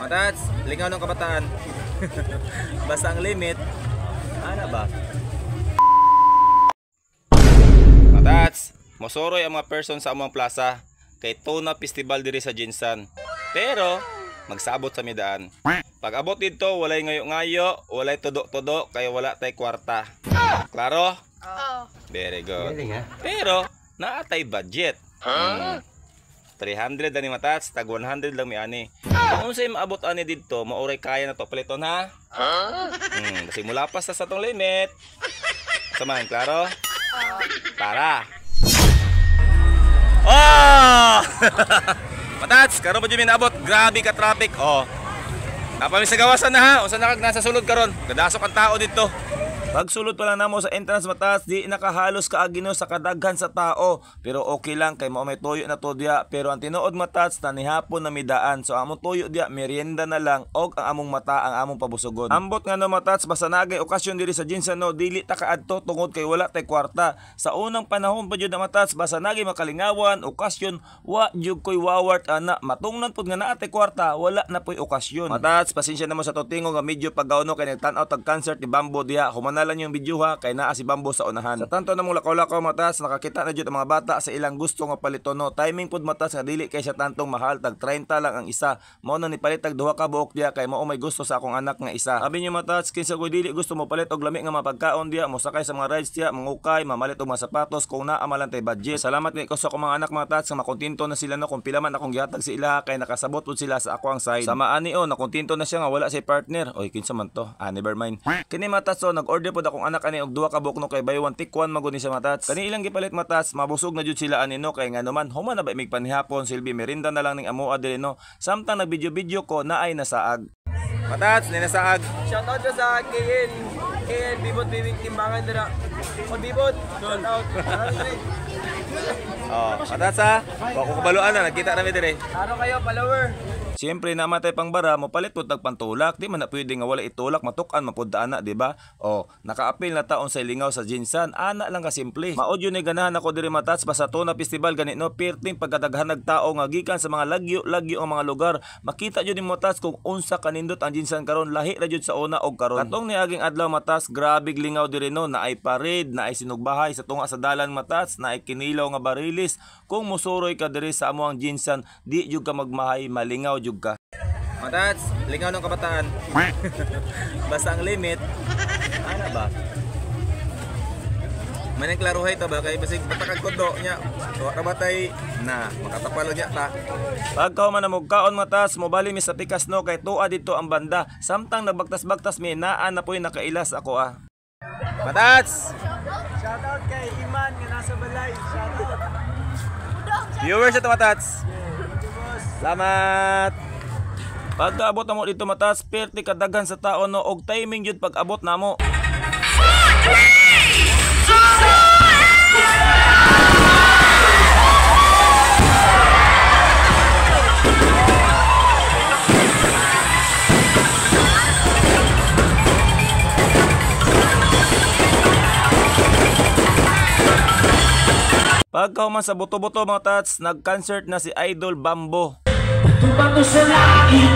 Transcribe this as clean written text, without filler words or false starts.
Matats, lingaw ng kabataan. Basta ang limit, ano ba? Matats, mosoroy ang mga person sa among plaza kay Tuna Festival diri sa Jinsan. Pero magsabot sa midaan. Pag abot dito, walay ngayo-ngayo, walay tudo-tudo, kaya wala tay kwarta. Klaro? Very good. Pero naatay budget. 300 ani Matats, tag 100 lang mi ani. Kung unsay maabot ani didto, mauray kaya na to paliton ha. Kasi mula pa sa tong limit. Samahan, klaro? Tara. Oh! Matats, karon pa jud minabot. Grabe ka traffic. Oh. Napami sa gawasan na ha. Unsa na kag nasa sulod karon? Gadasok ang tao dito. Pag sulod pa lang namo sa entrance Matats, di nakahalos kaagino sa kadaghan sa tao. Pero okay lang kay mao may tuyo na to diya. Pero ang tinuod Matats, tanihapon na midaan. So among tuyo diya, merienda na lang og ang among mata ang among pabusugon. Ambot nga no Matats, basta nagay okasyon diri sa Jinsan no, dili ta kaadto tungod kay wala tay kwarta. Sa unang panahon pa jud na Matats, basta nagay makalingawan, okasyon, wa jud koy wawart ana. Matungnan pud nga naa tay kwarta, wala na poy okasyon. Matats, pasensya na mo sa tutingo nga medyo pagawno kay nagtan-aw tag concert ni Bambo diha. Humana lang yung video ha, kay naa si Bambo sa unahan. Sa tanto namong lakaw-lakaw Matats, nakakita na jud ang mga bata sa ilang gusto nga paliton no. Timing pud Matats nga dili kay sa tantong mahal, tag 30 lang ang isa. Mao na ni palit tag duha ka buok diya kay mao may gusto sa akong anak nga isa. Sabi niyo Matats, kinsa ko dili gusto mo palit og lami nga mapagkaon diya, mo sakay sa mga rides diya, mangukay, mamalit og mga sapatos kung naa man lang tay budget. Salamat kay ko sa akong mga anak Matats nga makontento na sila no kung pila man akong gihatag sa ila kay nakasabot pud sila sa ako ang side. Sama ani o, nakontento na siya nga wala say partner. Oy, kinsa man to? Never mind. Kini Matats so nag-order pud akong anak ani og duha ka buok no kay buy one take one maguni sa Matats. Kani ilang gipalit Matats, mabusog na jud sila ani no kay ngano man human na ba mig panihapon silbi merinda na lang ning amoa diri no. Samtang nag-video ko naay nasaag. Matats, ni nasaag. Shout out sa KN Bibot Bibing Timbangan dira. O Bibot, shout out. Matats ha. Wa ko kabaluan na nakita na mi dire. Araw kayo follower. Siyempre namatay pang bara mo palit pud tag pantulak, di man na pwede nga wala itulak matukan mapudaan na, di ba? Nakaapil na taon sa lingaw sa Jinsan, ana lang ka simple. Maod yun ay ganahan ako diri Matats basta Tuna Festival gani no, perting pagkadaghan nagtao nga gikan sa mga lagyo ang mga lugar. Makita jud ni Matats kung unsa kanindot ang Jinsan karon, lahi ra jud sa una og karon. Katong niaging adlaw Matats, grabe lingaw diri no, naay parade, naay sinugbahay sa tunga sa dalan Matats, naay kinilaw nga barilis. Kung musuroy ka diri sa amo ang Jinsan, di jud ka magmahay, malingaw jud ka. Matats, lingaw ng kabataan. Basta ang limit, ano ba? Manang klaruhay ta ba kay basig batakag kodo nya. Wa ra batay na makatapalo nya ta. Pagka man mo kaon Matats, mo bali mi sa pikas no kay tuwa dito ang banda. Samtang nagbagtas-bagtas mi naa na poy nakailas ako Matats. Shout out kay Iman nga nasa balay. Shout out. Viewers ito Matats. Salamat. Pagka abot namo dito Matats, perti kadaghan sa tao no og timing jud pag abot namo. Pagka man sa buto-buto Matats, nag-concert na si Idol Bambo. Tumbang ko sa langit.